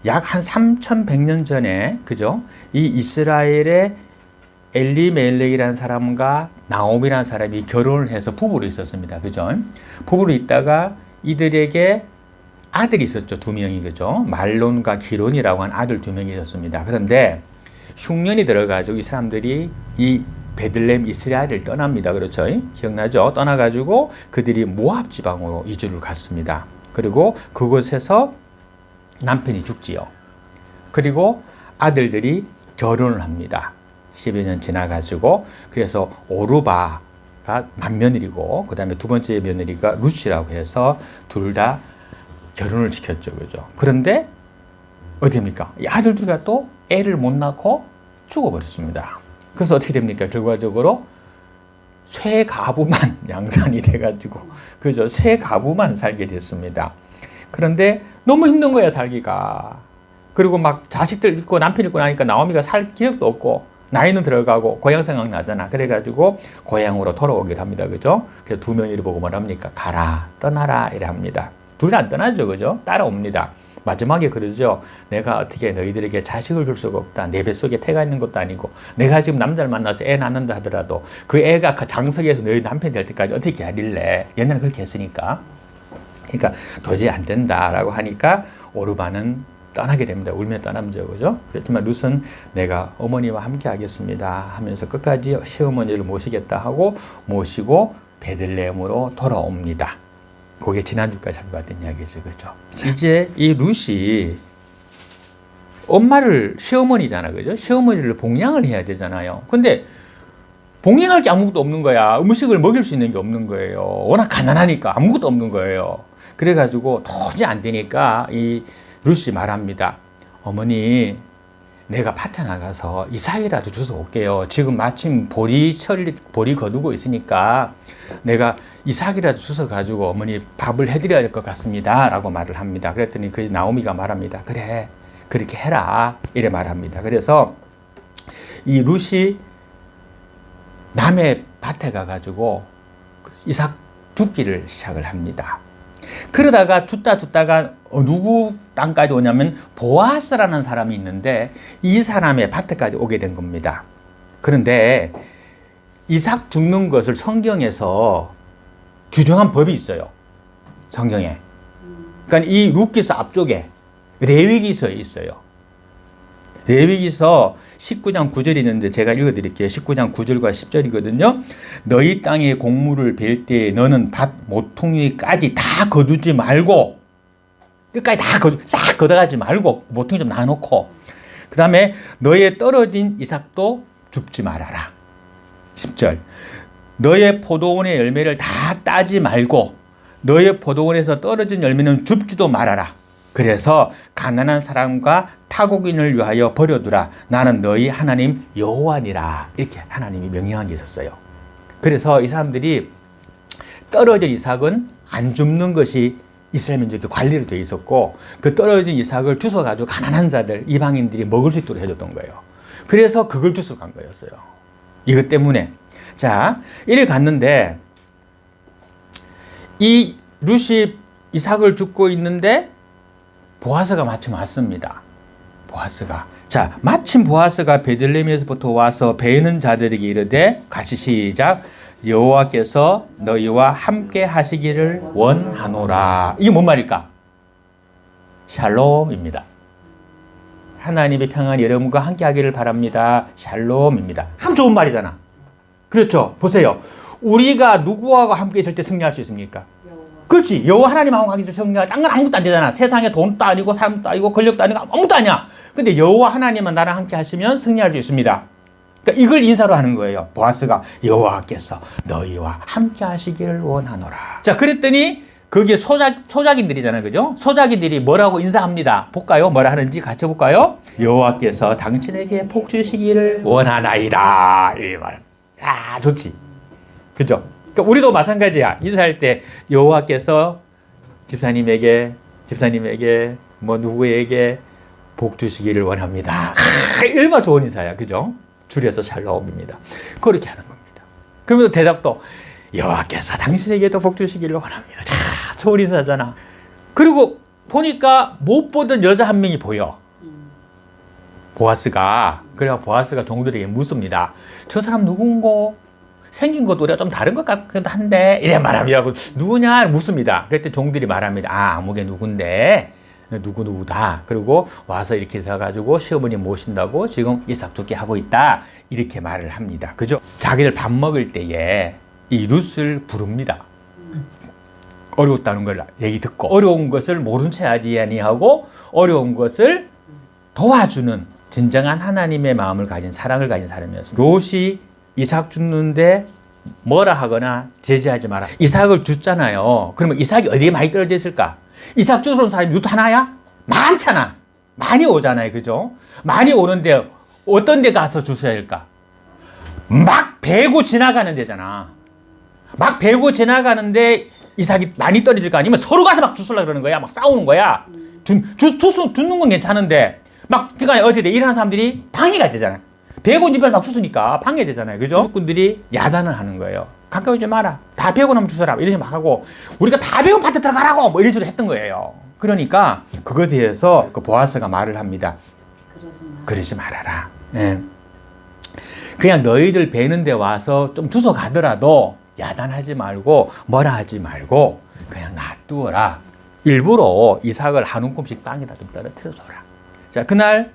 약 한 3,100년 전에, 그죠? 이 이스라엘의 엘리멜렉이라는 사람과 나옴이라는 사람이 결혼을 해서 부부로 있었습니다. 그죠? 부부로 있다가 이들에게 아들이 있었죠. 두 명이, 그죠? 말론과 기론이라고 한 아들 두 명이 있었습니다. 그런데 흉년이 들어가지고 이 사람들이 이 베들레헴 이스라엘을 떠납니다. 그렇죠? 기억나죠? 떠나가지고 그들이 모압 지방으로 이주를 갔습니다. 그리고 그곳에서 남편이 죽지요. 그리고 아들들이 결혼을 합니다. 10여 년 지나가지고. 그래서 오르바가 맏며느리고, 그 다음에 두 번째 며느리가 룻이라고 해서 둘 다 결혼을 시켰죠. 그죠? 그런데 어떻게 됩니까? 이 아들들과 또 애를 못 낳고 죽어버렸습니다. 그래서 어떻게 됩니까? 결과적으로 쇠 가부만 양산이 돼가지고, 그죠? 쇠 가부만 살게 됐습니다. 그런데 너무 힘든 거야, 살기가. 그리고 막 자식들 있고 남편 있고 나니까 나오미가 살 기력도 없고, 나이는 들어가고 고향 생각 나잖아. 그래가지고 고향으로 돌아오기를 합니다. 그죠? 그래서 두 명이를 보고 뭐랍니까? 가라, 떠나라, 이래 합니다. 둘 다 안 떠나죠. 그죠? 따라옵니다. 마지막에 그러죠. 내가 어떻게 너희들에게 자식을 줄 수가 없다. 내 뱃속에 태가 있는 것도 아니고, 내가 지금 남자를 만나서 애 낳는다 하더라도 그 애가 그 장석에서 너희 남편이 될 때까지 어떻게 하길래. 옛날에 그렇게 했으니까. 그러니까 도저히 안 된다라고 하니까 오르바는 떠나게 됩니다. 울며 떠남죠. 그죠? 그렇지만 룻은 내가 어머니와 함께 하겠습니다 하면서 끝까지 시어머니를 모시겠다 하고 모시고 베들레헴으로 돌아옵니다. 그게 지난주까지 살펴봤던 이야기죠. 그죠? 이제 이 룻이 엄마를, 시어머니잖아. 그죠? 시어머니를 봉양을 해야 되잖아요. 근데 봉양할 게 아무것도 없는 거야. 음식을 먹일 수 있는 게 없는 거예요. 워낙 가난하니까 아무것도 없는 거예요. 그래가지고 도저히 안 되니까 이 룻이 말합니다. 어머니, 내가 밭에 나가서 이삭이라도 주워 올게요. 지금 마침 보리 거두고 있으니까 내가 이삭이라도 주워 가지고 어머니 밥을 해드려야 될 것 같습니다. 라고 말을 합니다. 그랬더니 그 나오미가 말합니다. 그래, 그렇게 해라. 이래 말합니다. 그래서 이 룻이 남의 밭에 가가지고 이삭 줍기를 시작을 합니다. 그러다가 줍다가 누구 땅까지 오냐면 보아스라는 사람이 있는데 이 사람의 밭에까지 오게 된 겁니다. 그런데 이삭 줍는 것을 성경에서 규정한 법이 있어요. 성경에. 그러니까 이 룻기서 앞쪽에 레위기서에 있어요. 레위기서 19장 9절이 있는데 제가 읽어드릴게요. 19장 9절과 10절이거든요. 너희 땅에 곡물을 벨 때 너는 밭 모퉁이까지 다 거두지 말고, 끝까지 싹 걷어가지 말고 모퉁이 좀 놔놓고, 그 다음에 너의 떨어진 이삭도 줍지 말아라. 10절. 너의 포도원의 열매를 다 따지 말고 너의 포도원에서 떨어진 열매는 줍지도 말아라. 그래서 가난한 사람과 타국인을 위하여 버려두라. 나는 너희 하나님 여호와니라. 이렇게 하나님이 명령한 게 있었어요. 그래서 이 사람들이 떨어진 이삭은 안 줍는 것이 이스라엘 민족의 관리로 되어 있었고, 그 떨어진 이삭을 주워가지고 가난한 자들, 이방인들이 먹을 수 있도록 해줬던 거예요. 그래서 그걸 주워 간 거였어요. 이것 때문에. 자, 이래 갔는데 이 룻이 이삭을 줍고 있는데 보아스가 마침 왔습니다. 보아스가. 자, 마침 보아스가 베들레헴에서부터 와서 베는 자들에게 이르되, 같이 시작. 여호와께서 너희와 함께 하시기를 원하노라. 이게 뭔 말일까? 샬롬입니다. 하나님의 평안이 여러분과 함께 하기를 바랍니다. 샬롬입니다. 참 좋은 말이잖아. 그렇죠? 보세요. 우리가 누구와 함께 있을 때 승리할 수 있습니까? 그렇지. 여호와 하나님하고 함께 있을 때 승리할 딴 건 아무것도 안 되잖아. 세상에 돈도 아니고 사람도 아니고 권력도 아니고 아무것도 아니야. 근데 여호와 하나님은 나랑 함께 하시면 승리할 수 있습니다. 그러니까 이걸 인사로 하는 거예요. 보아스가 여호와께서 너희와 함께 하시기를 원하노라. 자, 그랬더니 거기에 소작인들이잖아요. 그죠? 소작인들이 뭐라고 인사합니다. 볼까요? 뭐라 하는지 같이 볼까요? 여호와께서 당신에게 복 주시기를 원하나이다. 이 말. 아, 좋지. 그죠? 그러니까 우리도 마찬가지야. 인사할 때 여호와께서 집사님에게 뭐 누구에게 복 주시기를 원합니다. 얼마나 좋은 인사야. 그죠? 줄여서 샬롬입니다. 그렇게 하는 겁니다. 그러면서 대답도 여호와께서 당신에게도 복 주시기를 원합니다. 자, 좋은 인사잖아. 그리고 보니까 못 보던 여자 한 명이 보여. 보아스가. 그래서 보아스가 종들에게 묻습니다. 저 사람 누군고? 생긴 것도 우리가 좀 다른 것 같기도 한데 이래 말하면 누구냐 묻습니다. 그랬더니 종들이 말합니다. 아, 아무개 누군데 누구누구다. 그리고 와서 이렇게 해서가지고 시어머니 모신다고 지금 이삭 죽게 하고 있다. 이렇게 말을 합니다. 그죠? 자기들 밥 먹을 때에 이 룻을 부릅니다. 어려웠다는 걸 얘기 듣고 어려운 것을 모른 채 하지 아니하고 어려운 것을 도와주는 진정한 하나님의 마음을 가진 사랑을 가진 사람이었습니다. 롯이 이삭 죽는데 뭐라 하거나 제지하지 마라. 이삭을 줬잖아요. 그러면 이삭이 어디에 많이 떨어져 있을까? 이삭 주러 온 사람이 룻 하나야? 많잖아. 많이 오잖아요. 그죠? 많이 오는데 어떤 데 가서 주셔야 할까? 막 베고 지나가는 데잖아. 막 베고 지나가는데 이삭이 많이 떨어질 거 아니면 서로 가서 막 주술라 그러는 거야. 막 싸우는 거야. 주는 건 괜찮은데 막 그러니까 어떻게 돼? 일하는 사람들이 방해가 되잖아. 베고 입에 막 주스니까 방해되잖아요. 그죠? 주꾼들이 야단을 하는 거예요. 가까이 오지 마라. 다 베고 나면 주서라. 이러지 막 하고 우리가 다 베고 밭에 들어가라고 뭐 이런 식으로 했던 거예요. 그러니까 그거에 대해서 그 보아스가 말을 합니다. 그러지 말아라. 예. 그냥 너희들 베는 데 와서 좀 주워 가더라도 야단하지 말고 뭐라 하지 말고 그냥 놔두어라. 일부러 이삭을 한 움큼씩 땅에다 좀 떨어뜨려 줘라. 자, 그날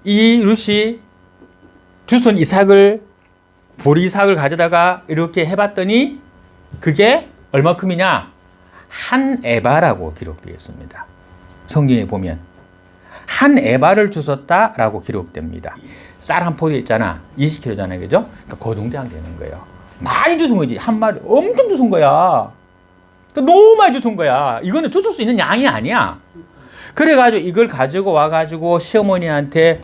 이 룻이 주선 이삭을 보리 이삭을 가져다가 이렇게 해봤더니 그게 얼마큼이냐? 한 에바라고 기록되어 있습니다. 성경에 보면 한 에바를 주었다라고 기록됩니다. 쌀 한 포대 있잖아. 20kg잖아요. 그죠? 그러니까 그 정도 되는 거예요. 많이 주신 거지. 한 마리 엄청 주신 거야. 그러니까 너무 많이 주신 거야. 이거는 주실 수 있는 양이 아니야. 그래가지고 이걸 가지고 와가지고 시어머니한테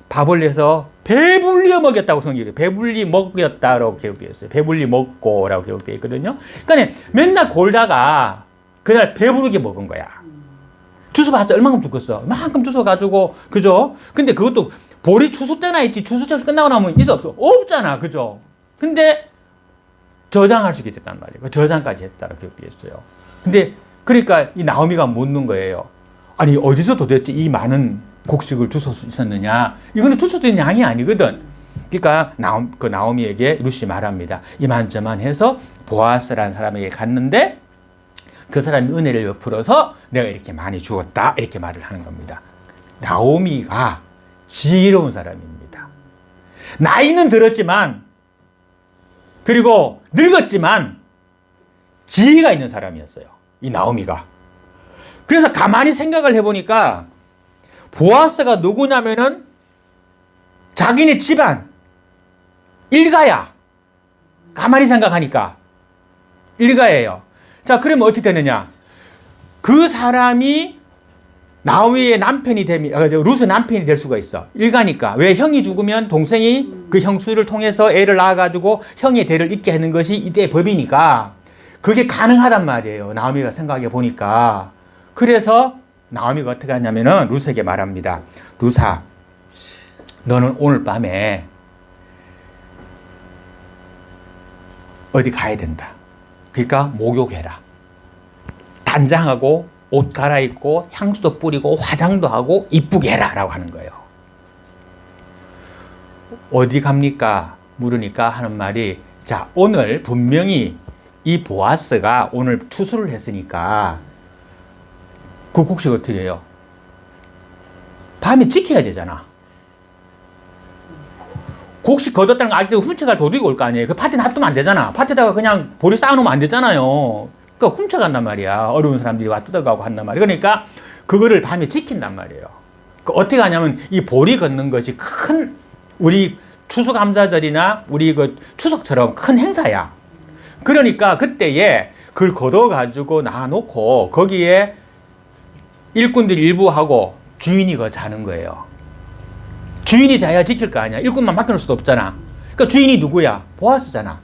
밥을 내서 배불리 먹였다고 성경에 배불리 먹였다라고 기록되어 있어요. 배불리 먹고라고 기록되어 있거든요. 그러니까 맨날 골다가 그날 배부르게 먹은 거야. 주워봤자 얼마큼 죽었어? 얼마큼 주워가지고 그죠? 근데 그것도 보리 추수 때나 있지 추수철 끝나고 나면 있어 없어? 없잖아. 그죠? 근데 저장할 수 있게 됐단 말이에요. 저장까지 했다라고 기록되어 있어요. 근데 그러니까 이 나오미가 묻는 거예요. 아니 어디서 도대체 이 많은 곡식을 주실 수 있었느냐? 이거는 주실 수 있는 양이 아니거든. 그러니까 나오미에게 룻이 말합니다. 이만저만 해서 보아스라는 사람에게 갔는데 그 사람이 은혜를 베풀어서 내가 이렇게 많이 주었다. 이렇게 말을 하는 겁니다. 나오미가 지혜로운 사람입니다. 나이는 들었지만 그리고 늙었지만 지혜가 있는 사람이었어요. 이 나오미가. 그래서 가만히 생각을 해보니까 보아스가 누구냐면은 자기네 집안 일가야. 가만히 생각하니까 일가예요. 자, 그러면 어떻게 되느냐? 그 사람이 나오미의 남편이 되면 룻의 남편이 될 수가 있어. 일가니까. 왜? 형이 죽으면 동생이 그 형수를 통해서 애를 낳아가지고 형의 대를 잇게 하는 것이 이때의 법이니까 그게 가능하단 말이에요. 나오미가 생각해 보니까. 그래서 나오미가 어떻게 하냐면은 룻에게 말합니다. 룻아, 너는 오늘 밤에 어디 가야 된다. 그러니까 목욕해라. 단장하고 옷 갈아입고 향수도 뿌리고 화장도 하고 이쁘게 해라 라고 하는 거예요. 어디 갑니까? 물으니까 하는 말이 자, 오늘 분명히 이 보아스가 오늘 추수를 했으니까 그 곡식 어떻게 해요? 밤에 지켜야 되잖아. 곡식 거뒀다는 거 알 때 훔쳐갈 도둑이 올 거 아니에요. 그 밭에 놔두면 안 되잖아. 밭에다가 그냥 보리 쌓아놓으면 안 되잖아요. 그러니까 훔쳐간단 말이야. 어려운 사람들이 와 뜯어가고 한단 말이야. 그러니까 그거를 밤에 지킨단 말이에요. 그 어떻게 하냐면 이 보리 걷는 것이 큰 우리 추수감사절이나 우리 그 추석처럼 큰 행사야. 그러니까 그때에 그걸 걷어가지고 놔놓고 거기에 일꾼들이 일부 하고 주인이 그 자는 거예요. 주인이 자야 지킬 거 아니야. 일꾼만 맡겨놓을 수도 없잖아. 그러니까 주인이 누구야? 보아스잖아.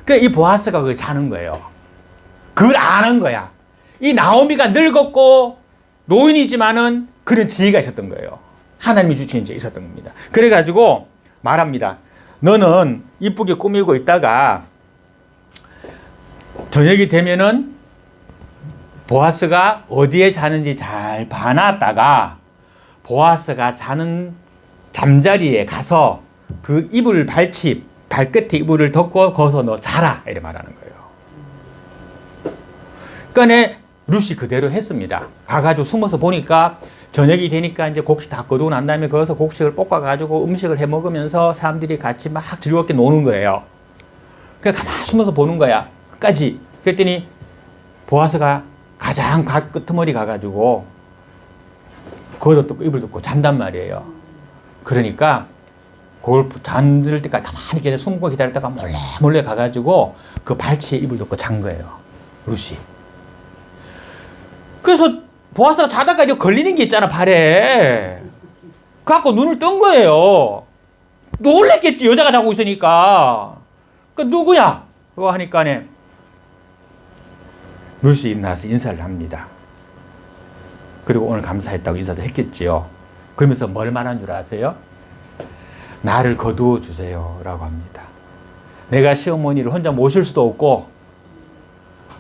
그러니까 이 보아스가 그걸 자는 거예요. 그걸 아는 거야. 이 나오미가 늙었고 노인이지만은 그런 지혜가 있었던 거예요. 하나님이 주신 지혜가 있었던 겁니다. 그래가지고 말합니다. 너는 이쁘게 꾸미고 있다가 저녁이 되면은 보아스가 어디에 자는지 잘 봐놨다가 보아스가 자는 잠자리에 가서 그 이불 발끝에 이불을 덮고 거기서 너 자라 이렇게 말하는 거예요. 그러니까 룻이 그대로 했습니다. 가가지고 숨어서 보니까 저녁이 되니까 이제 곡식 다 거두고 난 다음에 거기서 곡식을 볶아가지고 음식을 해 먹으면서 사람들이 같이 막 즐겁게 노는 거예요. 그냥 가만히 숨어서 보는 거야. 끝까지. 그랬더니 보아스가 가장 끄트머리 가가지고 거기서 또 이불 덮고 잔단 말이에요. 그러니까 그걸 잠들 때까지 가만히 이렇게 숨고 기다렸다가 몰래 가가지고 그 발치에 이불 덮고 잔 거예요. 룻이. 그래서 보아스가 자다가 이제 걸리는 게 있잖아, 발에. 그래갖고 눈을 뜬 거예요. 놀랬겠지, 여자가 자고 있으니까. 그 누구야? 그거 하니까네. 룻이 일어나서 인사를 합니다. 그리고 오늘 감사했다고 인사도 했겠지요. 그러면서 뭘 말한 줄 아세요? 나를 거두어 주세요 라고 합니다. 내가 시어머니를 혼자 모실 수도 없고,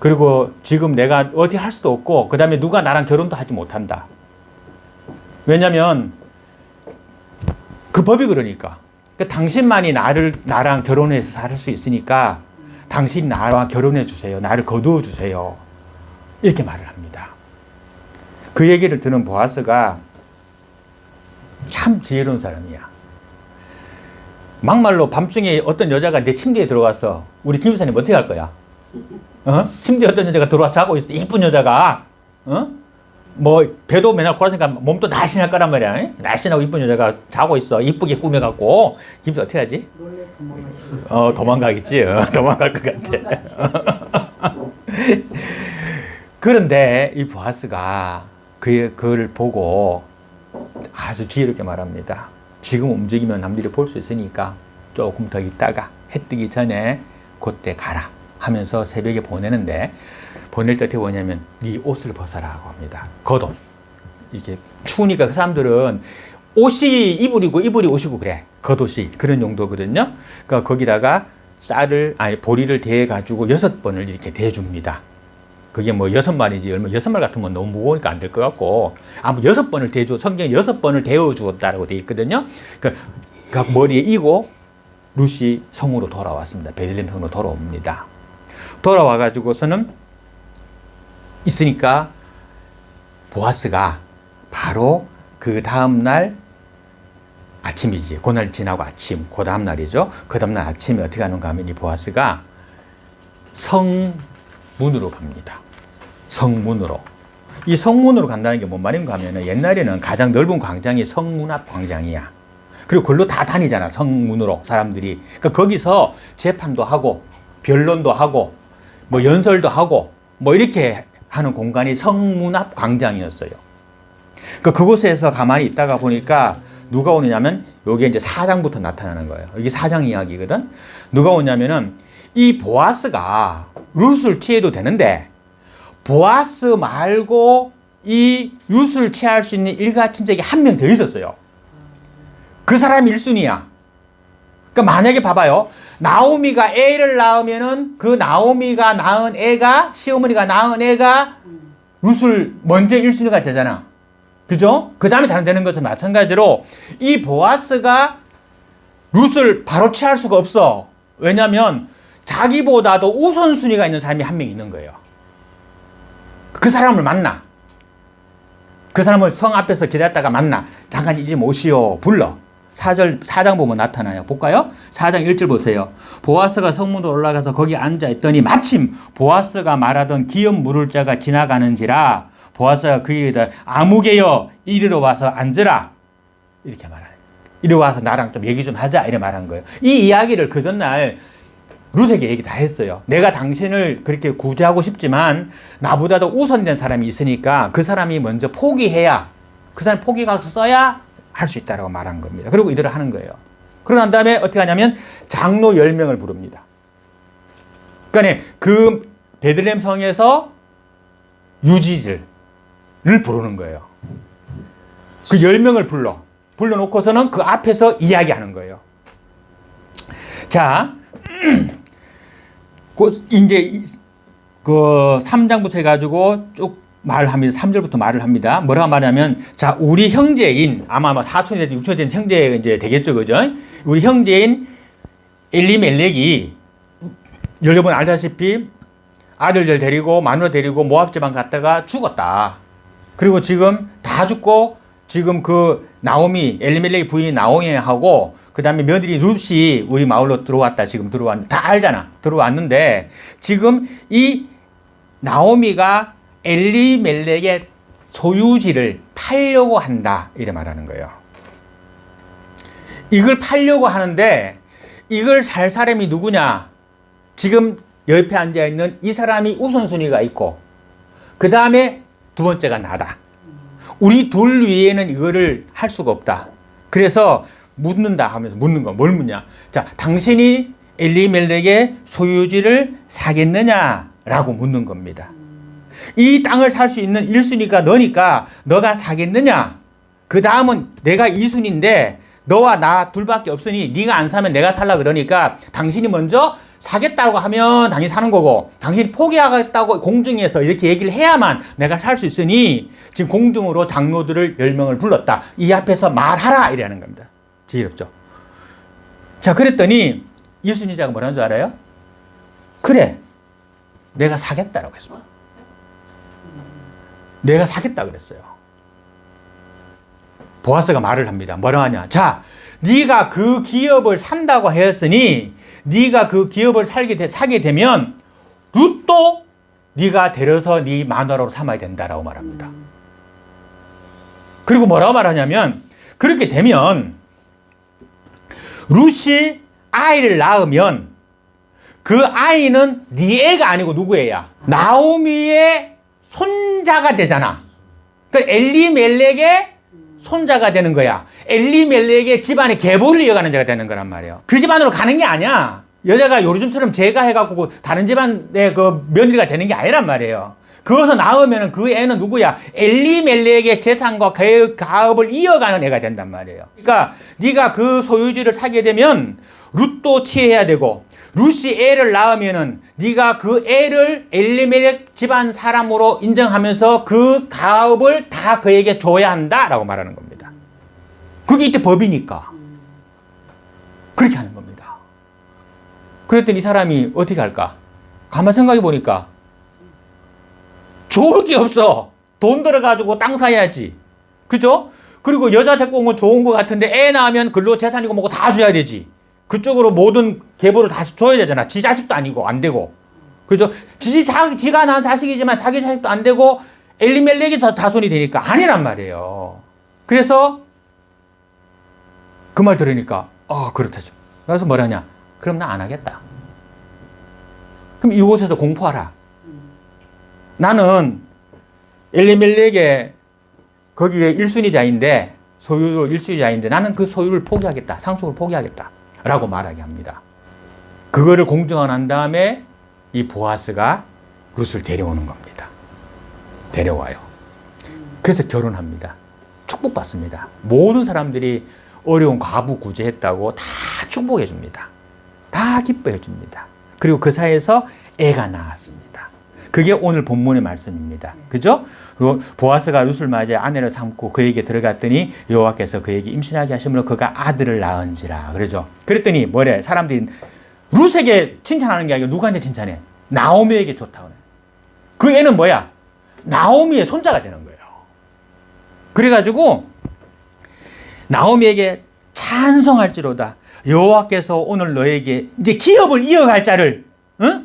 그리고 지금 내가 어디 할 수도 없고, 그 다음에 누가 나랑 결혼도 하지 못한다. 왜냐면 그 법이 그러니까. 그러니까 당신만이 나랑 결혼해서 살 수 있으니까 당신이 나와 결혼해 주세요. 나를 거두어 주세요. 이렇게 말을 합니다. 그 얘기를 들은 보아스가 참 지혜로운 사람이야. 막말로 밤중에 어떤 여자가 내 침대에 들어갔어. 우리 김 여사님 어떻게 할 거야? 침대에 어떤 여자가 들어와 자고 있어. 이쁜 여자가. 뭐 배도 맨날 고라니까 몸도 날씬할 거란 말이야. 날씬하고 이쁜 여자가 자고 있어. 이쁘게 꾸며갖고. 김 여사 어떻게 하지? 놀래 도망가시겠지. 도망가겠지. 도망갈 것 같아. 그런데 이 보아스가 그걸 보고 아주 지혜롭게 말합니다. 지금 움직이면 남들이 볼 수 있으니까 조금 더 있다가 해 뜨기 전에 그때 가라 하면서 새벽에 보내는데, 보낼 때 어떻게 보냐면 네 옷을 벗어라고 합니다. 겉옷. 이게 추우니까 그 사람들은 옷이 이불이고 이불이 옷이고 그래. 겉옷이 그런 용도거든요. 그러니까 거기다가 보리를 대가지고 6번을 이렇게 대줍니다. 그게 뭐 6마리지, 얼마 6마리 같으면 너무 무거우니까 안 될 것 같고, 아무 6번을 성경에 6번을 데워주었다라고 되어 있거든요. 그러니까 머리에 이고 룻이 성으로 돌아왔습니다. 베들레헴 성으로 돌아옵니다. 돌아와가지고서는 있으니까 보아스가 바로 그 다음날 아침이지. 그날 지나고 아침, 그 다음날이죠. 그 다음날 아침에 어떻게 하는가 하면 이 보아스가 성문으로 갑니다. 성문으로. 이 성문으로 간다는 게 뭔 말인가 하면 옛날에는 가장 넓은 광장이 성문 앞 광장이야. 그리고 그걸로 다 다니잖아, 성문으로 사람들이. 그러니까 거기서 재판도 하고 변론도 하고 뭐 연설도 하고 뭐 이렇게 하는 공간이 성문 앞 광장이었어요. 그러니까 그곳에서 가만히 있다가 보니까 누가 오느냐면 여기에 이제 4장부터 나타나는 거예요. 이게 4장 이야기거든. 누가 오냐면은 이 보아스가 룻을 취해도 되는데 보아스 말고 이 룻을 취할 수 있는 일가친척이 한 명 더 있었어요. 그 사람이 1순위야. 그러니까 만약에 봐봐요. 나오미가 애를 낳으면은 그 나오미가 낳은 애가, 시어머니가 낳은 애가 룻을 먼저 1순위가 되잖아. 그죠? 그 다음에 다른 되는 것은 마찬가지로 이 보아스가 룻을 바로 취할 수가 없어. 왜냐면 자기보다도 우선순위가 있는 사람이 한 명 있는 거예요. 그 사람을 만나. 그 사람을 성 앞에서 기다렸다가 만나. 잠깐 이리 모시오. 불러. 4장 보면 나타나요. 볼까요? 4장 1절 보세요. 보아스가 성문으로 올라가서 거기 앉아있더니 마침 보아스가 말하던 기업 물을 자가 지나가는지라 보아스가 그에게 아무개여 이리로 와서 앉으라. 이렇게 말해요. 이리 와서 나랑 좀 얘기 좀 하자. 이렇게 말한 거예요. 이 이야기를 그 전날 룻에게 얘기 다 했어요. 내가 당신을 그렇게 구제하고 싶지만 나보다도 우선된 사람이 있으니까 그 사람이 먼저 포기해야, 그 사람이 포기가 써야 할 수 있다고 말한 겁니다. 그리고 이대로 하는 거예요. 그러고 난 다음에 어떻게 하냐면 장로 10명을 부릅니다. 그러니까 그 베들레헴 성에서 유지들을 부르는 거예요. 그 10명을 불러놓고서는 그 앞에서 이야기하는 거예요. 자, 이제 그 3장부터 해가지고 쭉 말을 합니다. 3절부터 말을 합니다. 뭐라고 말하냐면, 자, 우리 형제인, 아마 사촌이 되든 육촌이 되든 형제 이제 되겠죠, 그죠? 우리 형제인 엘리멜렉이, 여러분 알다시피 아들들 데리고 마누라 데리고 모압 지방 갔다가 죽었다. 그리고 지금 다 죽고, 지금 그 나오미, 엘리멜렉의 부인이 나오미하고, 그 다음에 며느리 룻이 우리 마을로 들어왔다. 지금 다 알잖아. 들어왔는데, 지금 이 나오미가 엘리멜렉의 소유지를 팔려고 한다. 이래 말하는 거예요. 이걸 팔려고 하는데, 이걸 살 사람이 누구냐? 지금 옆에 앉아있는 이 사람이 우선순위가 있고, 그 다음에 두 번째가 나다. 우리 둘 위에는 이거를 할 수가 없다. 그래서 묻는다 하면서 묻는 거, 뭘 묻냐? 자, 당신이 엘리멜렉의 소유지를 사겠느냐라고 묻는 겁니다. 이 땅을 살 수 있는 1순위가 너니까 너가 사겠느냐? 그 다음은 내가 2순위인데 너와 나 둘밖에 없으니 네가 안 사면 내가 살라 그러니까 당신이 먼저 사겠다고 하면 당연히 사는 거고, 당신이 포기하겠다고 공중에서 이렇게 얘기를 해야만 내가 살 수 있으니 지금 공중으로 장로들을 10명을 불렀다. 이 앞에서 말하라 이라는 겁니다. 지혜롭죠? 자, 그랬더니 1순위자가 뭐라는 줄 알아요? 그래, 내가 사겠다라고 했습니다. 내가 사겠다 그랬어요. 보아스가 말을 합니다. 뭐라 하냐? 자, 네가 그 기업을 산다고 했으니 네가 그 기업을 사게 되면 룻도 네가 데려서 네 마누라로 삼아야 된다라고 말합니다. 그리고 뭐라고 말하냐면, 그렇게 되면 룻이 아이를 낳으면 그 아이는 네 애가 아니고 누구 애야? 나오미의 손자가 되잖아. 그러니까 엘리멜렉의 손자가 되는 거야. 엘리멜렉의 집안의 계보를 이어가는 자가 되는 거란 말이에요. 그 집안으로 가는 게 아니야. 여자가 요즘처럼 제가 해갖고 다른 집안의 그 며느리가 되는 게 아니란 말이에요. 그것을 낳으면 그 애는 누구야? 엘리멜렉의 재산과 그 가업을 이어가는 애가 된단 말이에요. 그러니까 네가 그 소유지를 사게 되면 룻도 취해야 되고, 룻이 애를 낳으면은 네가 그 애를 엘리멜렉 집안 사람으로 인정하면서 그 가업을 다 그에게 줘야 한다라고 말하는 겁니다. 그게 이때 법이니까 그렇게 하는 겁니다. 그랬더니 이 사람이 어떻게 할까? 가만 생각해 보니까 좋을 게 없어. 돈 들어가지고 땅 사야지. 그죠? 그리고 여자 데리고 온 건 좋은 것 같은데 애 낳으면 근로 재산이고 뭐고 다 줘야 되지. 그쪽으로 모든 계보를 다시 줘야 되잖아. 지 자식도 아니고 안 되고. 그죠? 지가 낳은 자식이지만 자기 자식도 안 되고 엘리멜렉이 더 자손이 되니까 아니란 말이에요. 그래서 그 말 들으니까 그렇다죠. 그래서 뭐라냐? 그럼 나 안 하겠다. 그럼 이곳에서 공포하라. 나는 엘리멜렉의 거기에 1순위자인데 소유도 1순위자인데 나는 그 소유를 포기하겠다. 상속을 포기하겠다. 라고 말하게 합니다. 그거를 공정한 다음에 이 보아스가 룻을 데려오는 겁니다. 데려와요. 그래서 결혼합니다. 축복받습니다. 모든 사람들이 어려운 과부 구제했다고 다 축복해 줍니다. 다 기뻐해 줍니다. 그리고 그 사이에서 애가 나왔습니다. 그게 오늘 본문의 말씀입니다. 그죠? 그리고 보아스가 룻을 맞이해 아내를 삼고 그에게 들어갔더니 여호와께서 그에게 임신하게 하심으로 그가 아들을 낳은지라. 그러죠. 그랬더니 뭐래? 사람들이 룻에게 칭찬하는 게 아니라 누구한테 칭찬해? 나오미에게 좋다고. 그 애는 뭐야? 나오미의 손자가 되는 거예요. 그래가지고 나오미에게 찬송할지로다. 여호와께서 오늘 너에게 이제 기업을 이어갈 자를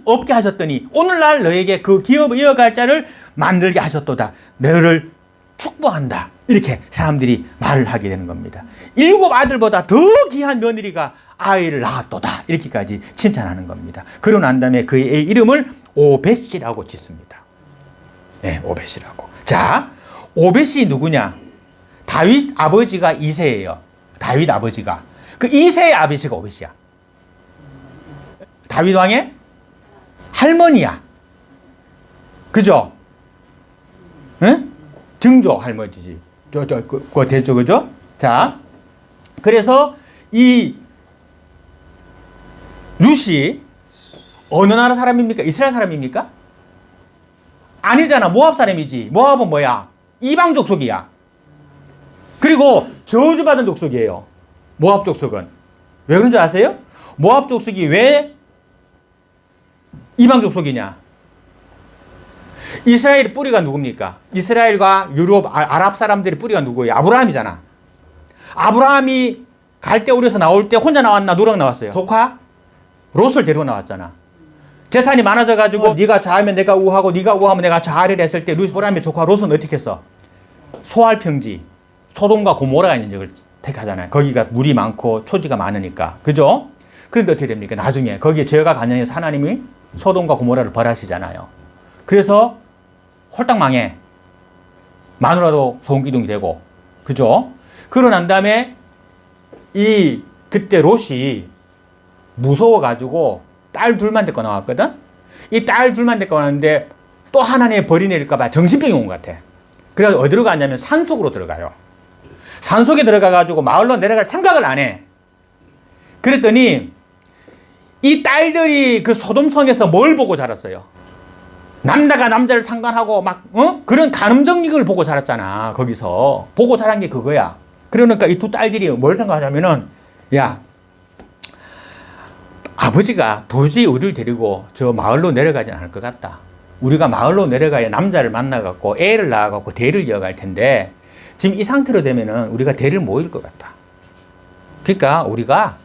없게 하셨더니 오늘날 너에게 그 기업을 이어갈 자를 만들게 하셨도다. 너를 축복한다. 이렇게 사람들이 말을 하게 되는 겁니다. 7 아들보다 더 귀한 며느리가 아이를 낳았도다. 이렇게까지 칭찬하는 겁니다. 그러고 난 다음에 그의 이름을 오벳이라고 짓습니다. 네, 오벳이라고. 자, 오벳이 누구냐? 다윗 아버지가 이새예요. 다윗 아버지가. 그 이새의 아버지가 오벳이야. 다윗 왕의 할머니야. 그죠? 응? 증조 할머니지. 그거 되죠, 그죠? 자, 그래서 이 룻이 어느 나라 사람입니까? 이스라엘 사람입니까? 아니잖아. 모압 사람이지. 모압은 뭐야? 이방 족속이야. 그리고 저주받은 족속이에요. 모압 족속은. 왜 그런 줄 아세요? 모압 족속이 왜 이방 족속이냐? 이스라엘의 뿌리가 누굽니까? 이스라엘과 유럽, 아랍 사람들의 뿌리가 누구예요? 아브라함이잖아. 아브라함이 갈대우르에서 나올 때 혼자 나왔나? 누구랑 나왔어요? 조카? 롯을 데리고 나왔잖아. 재산이 많아져가지고 네가 좌하면 내가 우하고 네가 우하면 내가 좌를 했을 때 아브라함의 조카 롯은 어떻게 했어? 소알 평지, 소돔과 고모라가 있는 지역을 택하잖아요. 거기가 물이 많고 초지가 많으니까. 그죠? 그런데 어떻게 됩니까? 나중에 거기에 죄가 관련해서 하나님이 소돔과 고모라를 벌하시잖아요. 그래서 홀딱 망해. 마누라도 소음기둥이 되고. 그죠? 그러고 난 다음에 그때 롯이 무서워가지고 딸 둘만 데리고 나왔거든? 이 딸 둘만 데리고 나왔는데 또 하나님의 벌이 내릴까봐 정신병이 온 것 같아. 그래서 어디로 가냐면 산속으로 들어가요. 산속에 들어가가지고 마을로 내려갈 생각을 안 해. 그랬더니 이 딸들이 그 소돔성에서 뭘 보고 자랐어요? 남자가 남자를 상관하고 막 그런 가늠정릭을 보고 자랐잖아. 거기서 보고 자란 게 그거야. 그러니까 이 두 딸들이 뭘 생각하냐면은, 야, 아버지가 도저히 우리를 데리고 저 마을로 내려가지 않을 것 같다. 우리가 마을로 내려가야 남자를 만나갖고 애를 낳아갖고 대를 이어갈 텐데 지금 이 상태로 되면은 우리가 대를 못 이을 것 같다. 그러니까 우리가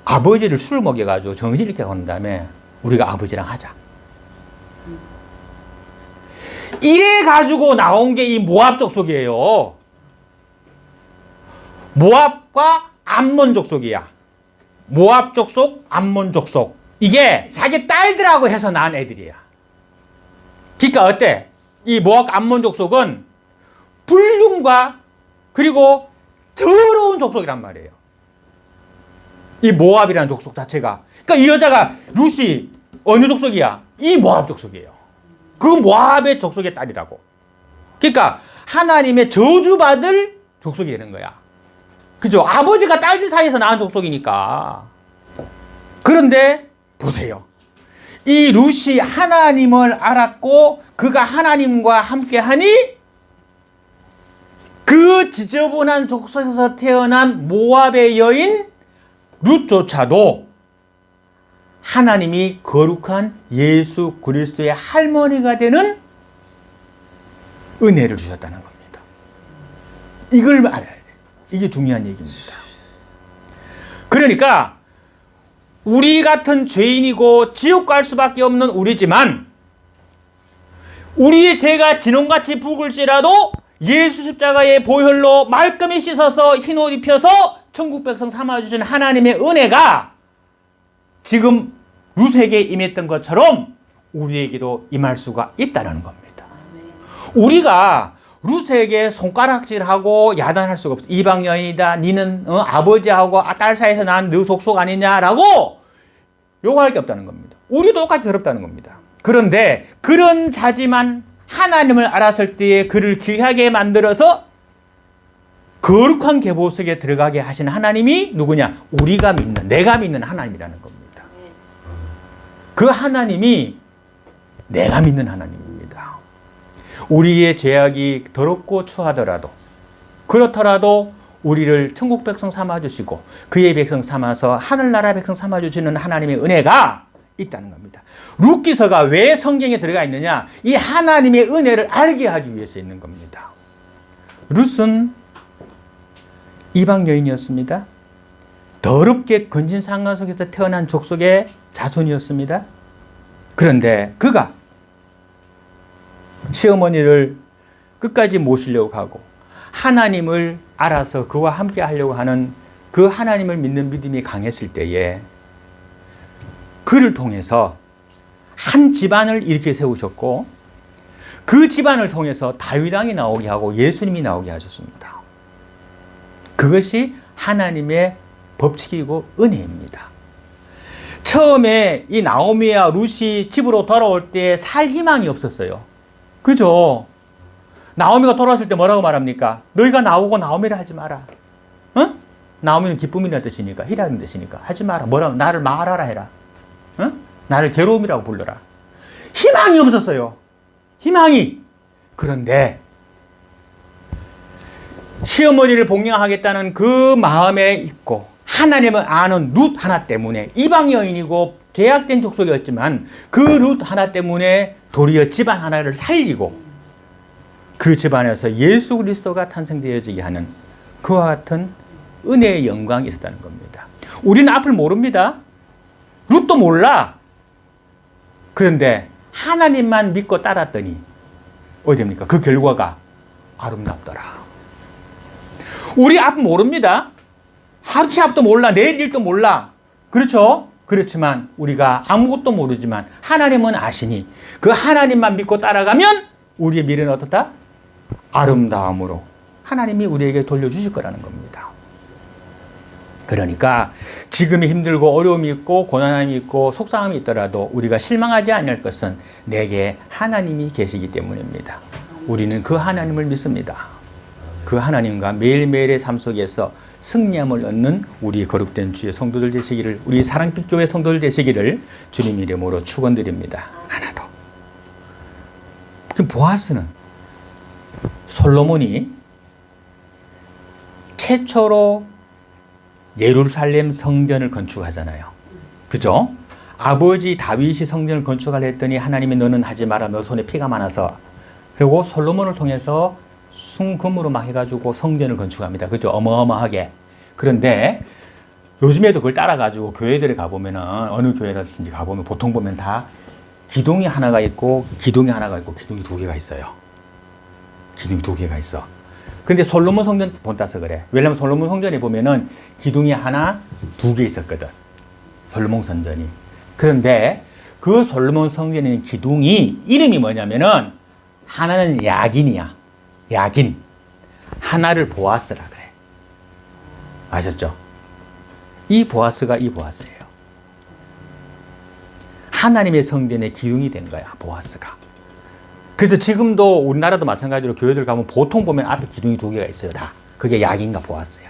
아버지를 술 먹여가지고 정신을 잃게 한 다음에 우리가 아버지랑 하자. 이래가지고 나온 게 이 모압 족속이에요. 모압과 암몬 족속이야. 모압 족속, 암몬 족속. 이게 자기 딸들하고 해서 낳은 애들이야. 그러니까 어때? 이 모압 암몬 족속은 불륜과 그리고 더러운 족속이란 말이에요. 이 모압이라는 족속 자체가. 그러니까 이 여자가 룻이 어느 족속이야? 이 모압 족속이에요. 그 모압의 족속의 딸이라고. 그러니까 하나님의 저주받을 족속이 되는 거야. 그죠? 아버지가 딸들 사이에서 낳은 족속이니까. 그런데 보세요. 이 룻이 하나님을 알았고 그가 하나님과 함께 하니 그 지저분한 족속에서 태어난 모압의 여인 룻조차도 하나님이 거룩한 예수 그리스도의 할머니가 되는 은혜를 주셨다는 겁니다. 이걸 알아야 돼. 이게 중요한 얘기입니다. 그러니까 우리 같은 죄인이고 지옥 갈 수밖에 없는 우리지만 우리의 죄가 진홍같이 붉을지라도 예수 십자가의 보혈로 말끔히 씻어서 흰옷 입혀서 천국 백성 삼아주신 하나님의 은혜가 지금 룻에게 임했던 것처럼 우리에게도 임할 수가 있다는 겁니다. 우리가 룻에게 손가락질하고 야단할 수가 없어. 이방 여인이다. 니는 아버지하고 딸 사이에서 난 너 족속 아니냐라고 요구할 게 없다는 겁니다. 우리도 똑같이 더럽다는 겁니다. 그런데 그런 자지만 하나님을 알았을 때에 그를 귀하게 만들어서 거룩한 계보 속에 들어가게 하신 하나님이 누구냐? 우리가 믿는, 내가 믿는 하나님이라는 겁니다. 그 하나님이 내가 믿는 하나님입니다. 우리의 죄악이 더럽고 추하더라도 그렇더라도 우리를 천국 백성 삼아주시고 그의 백성 삼아서 하늘나라 백성 삼아주시는 하나님의 은혜가 있다는 겁니다. 룻기서가 왜 성경에 들어가 있느냐? 이 하나님의 은혜를 알게 하기 위해서 있는 겁니다. 룻은 이방 여인이었습니다. 더럽게 건진상가 속에서 태어난 족속의 자손이었습니다. 그런데 그가 시어머니를 끝까지 모시려고 하고 하나님을 알아서 그와 함께 하려고 하는 그 하나님을 믿는 믿음이 강했을 때에 그를 통해서 한 집안을 일으켜 세우셨고 그 집안을 통해서 다윗 왕이 나오게 하고 예수님이 나오게 하셨습니다. 그것이 하나님의 법칙이고 은혜입니다. 처음에 이 나오미와 룻이 집으로 돌아올 때 살 희망이 없었어요. 그죠? 나오미가 돌아왔을 때 뭐라고 말합니까? 너희가 나오고 나오미를 하지 마라. 응? 나오미는 기쁨이라는 뜻이니까, 희라는 뜻이니까 하지 마라. 뭐라고? 나를 말하라 해라. 응? 나를 괴로움이라고 불러라. 희망이 없었어요. 희망이. 그런데 시어머니를 복양하겠다는 그 마음에 있고 하나님을 아는 룻 하나 때문에 이방 여인이고 죄악된 족속이었지만 그 룻 하나 때문에 도리어 집안 하나를 살리고 그 집안에서 예수 그리스도가 탄생되어지게 하는 그와 같은 은혜의 영광이 있었다는 겁니다. 우리는 앞을 모릅니다. 룻도 몰라. 그런데 하나님만 믿고 따랐더니 어디 됩니까? 그 결과가 아름답더라. 우리 앞 모릅니다. 하루치 앞도 몰라. 내일 일도 몰라. 그렇죠? 그렇지만 우리가 아무것도 모르지만 하나님은 아시니 그 하나님만 믿고 따라가면 우리의 미래는 어떻다? 아름다움으로 하나님이 우리에게 돌려주실 거라는 겁니다. 그러니까 지금이 힘들고 어려움이 있고 고난이 있고 속상함이 있더라도 우리가 실망하지 않을 것은 내게 하나님이 계시기 때문입니다. 우리는 그 하나님을 믿습니다. 그 하나님과 매일매일의 삶 속에서 승리함을 얻는 우리 거룩된 주의 성도들 되시기를, 우리 사랑빛 교회 성도들 되시기를 주님 이름으로 축원드립니다. 하나 더. 그럼 보아스는 솔로몬이 최초로 예루살렘 성전을 건축하잖아요. 그죠? 아버지 다윗이 성전을 건축하려 했더니 하나님이 너는 하지 마라. 너 손에 피가 많아서. 그리고 솔로몬을 통해서 순금으로 막 해가지고 성전을 건축합니다. 그죠? 어마어마하게. 그런데 요즘에도 그걸 따라가지고 교회들에 가보면은 어느 교회라든지 가보면 보통 보면 다 기둥이 하나가 있고 기둥이 하나가 있고 기둥이 두 개가 있어요. 기둥이 두 개가 있어. 근데 솔로몬 성전 본따서 그래. 왜냐면 솔로몬 성전에 보면은 기둥이 하나, 두 개 있었거든. 솔로몬 성전이. 그런데 그 솔로몬 성전의 기둥이 이름이 뭐냐면은 하나는 야긴이야. 야긴. 하나를 보아스라 그래. 아셨죠? 이 보아스가 이 보아스예요. 하나님의 성전의 기둥이 된 거야, 보아스가. 그래서 지금도 우리나라도 마찬가지로 교회들 가면 보통 보면 앞에 기둥이 두 개가 있어요, 다. 그게 야긴과 보아스야.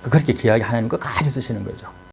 그렇게 귀하게 하나님 끝까지 쓰시는 거죠.